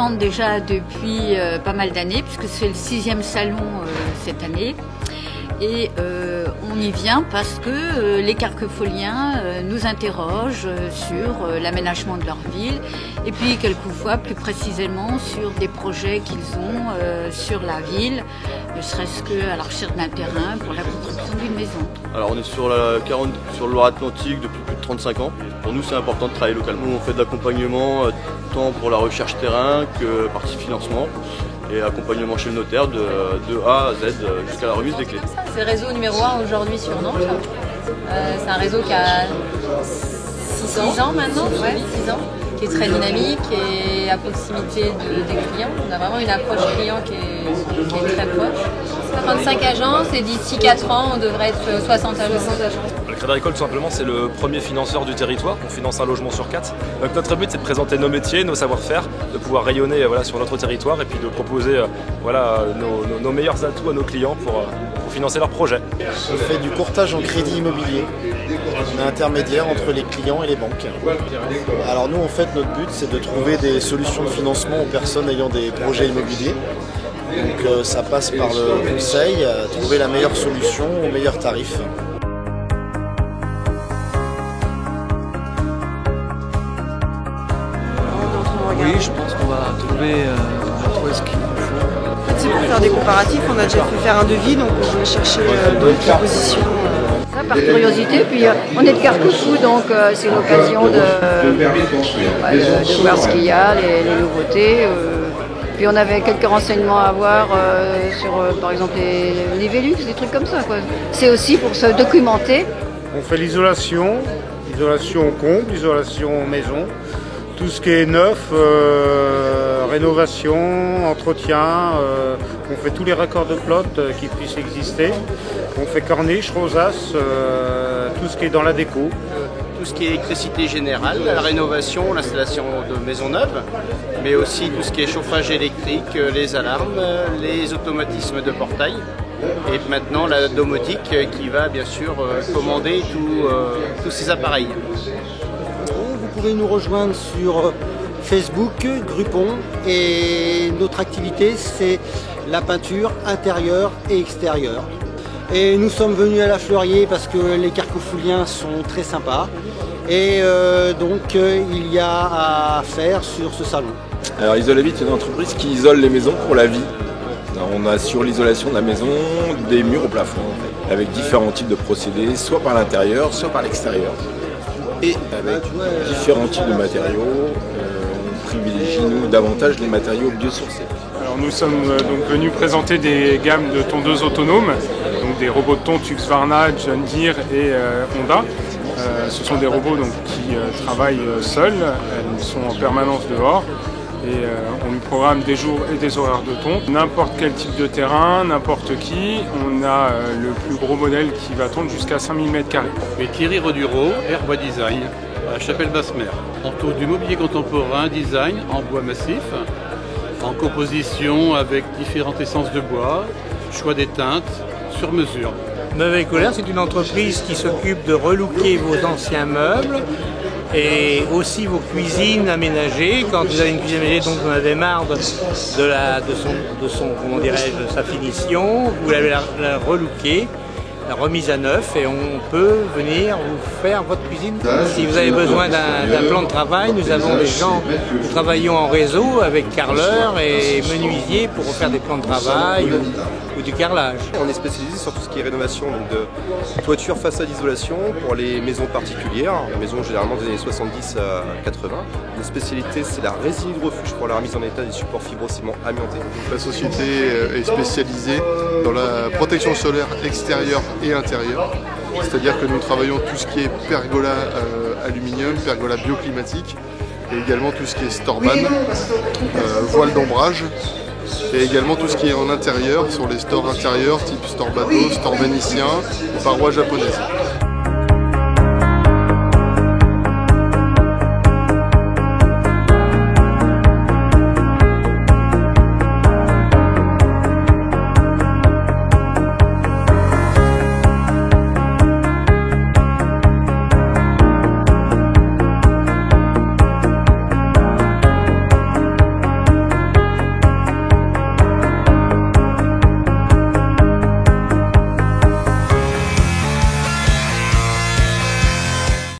présente déjà depuis pas mal d'années, puisque c'est le 6e salon cette année. Et on y vient parce que les carquefoliens nous interrogent sur l'aménagement de leur ville et puis quelquefois plus précisément sur des projets qu'ils ont sur la ville, ne serait-ce qu'à la recherche d'un terrain pour la construction d'une maison. Alors on est sur le Loire-Atlantique depuis plus de 35 ans. Pour nous c'est important de travailler localement. On fait de l'accompagnement tant pour la recherche terrain que partie financement. Et accompagnement chez le notaire de A à Z jusqu'à la remise des clés. C'est le réseau numéro 1 aujourd'hui sur Nantes. C'est un réseau qui a 6 ans maintenant, 6 ans, qui est très dynamique et à proximité des clients. On a vraiment une approche client qui est très proche. 35 agences et d'ici 4 ans, on devrait être 60 agences. Le Crédit Agricole, tout simplement, c'est le premier financeur du territoire. On finance un logement sur 4. Donc notre but, c'est de présenter nos métiers, nos savoir-faire, de pouvoir rayonner sur notre territoire et puis de proposer nos meilleurs atouts à nos clients pour financer leurs projets. On fait du courtage en crédit immobilier. On est intermédiaire entre les clients et les banques. Alors nous, en fait, notre but, c'est de trouver des solutions de financement aux personnes ayant des projets immobiliers. Donc ça passe par le conseil, trouver la meilleure solution au meilleur tarif. Oui, je pense qu'on va trouver ce qu'il nous faut. C'est pour faire des comparatifs, on a déjà fait faire un devis, donc on va chercher d'autres propositions. Ça, par curiosité, puis on est de Carquefou, donc c'est l'occasion de voir ce qu'il y a, les nouveautés. Puis on avait quelques renseignements à avoir sur, par exemple, les Velux, des trucs comme ça, quoi. C'est aussi pour se documenter. On fait l'isolation comble, l'isolation maison, tout ce qui est neuf, rénovation, entretien. On fait tous les raccords de flotte qui puissent exister. On fait corniche, rosace, tout ce qui est dans la déco. Tout ce qui est électricité générale, la rénovation, l'installation de maisons neuves, mais aussi tout ce qui est chauffage électrique, les alarmes, les automatismes de portail et maintenant la domotique qui va bien sûr commander tous ces appareils. Vous pouvez nous rejoindre sur Facebook, Groupon, et notre activité c'est la peinture intérieure et extérieure. Et nous sommes venus à la Fleurier parce que les carquefouliens sont très sympas et donc il y a à faire sur ce salon. Alors Isolavit est une entreprise qui isole les maisons pour la vie. On assure l'isolation de la maison, des murs au plafond, avec différents types de procédés, soit par l'intérieur, soit par l'extérieur. Et avec différents types de matériaux, on privilégie nous davantage les matériaux biosourcés. Alors nous sommes donc venus présenter des gammes de tondeuses autonomes, donc des robots de tonte Husqvarna, John Deere et Honda. Ce sont des robots donc, qui travaillent seuls, elles sont en permanence dehors et on lui programme des jours et des horaires de tonte. N'importe quel type de terrain, n'importe qui, on a le plus gros modèle qui va tondre jusqu'à 5000 m². Et Thierry Rodureau, Airbois Design, à Chapelle-Basse-Mer. On trouve du mobilier contemporain, design, en bois massif, en composition avec différentes essences de bois, choix des teintes, sur mesure. Meubles & Couleurs, c'est une entreprise qui s'occupe de relooker vos anciens meubles et aussi vos cuisines aménagées. Quand vous avez une cuisine aménagée, donc vous en avez marre de sa finition, vous l'avez la relooker, la remise à neuf et on peut venir vous faire votre cuisine. Si vous avez besoin d'un plan de travail, nous avons des gens qui travaillons en réseau avec carreleurs et menuisiers pour faire des plans de travail ou du carrelage. On est spécialisé sur tout ce qui est rénovation donc de toiture, façade, isolation pour les maisons particulières, les maisons généralement des années 70 à 80. Notre spécialité c'est la résine hydrofuge pour la remise en état des supports fibrociment amiantés. La société est spécialisée dans la protection solaire extérieure et intérieure. C'est-à-dire que nous travaillons tout ce qui est pergola aluminium, pergola bioclimatique et également tout ce qui est storban, voile d'ombrage. Et également tout ce qui est en intérieur, sur les stores intérieurs, type store bateau, store vénitien, parois japonaises.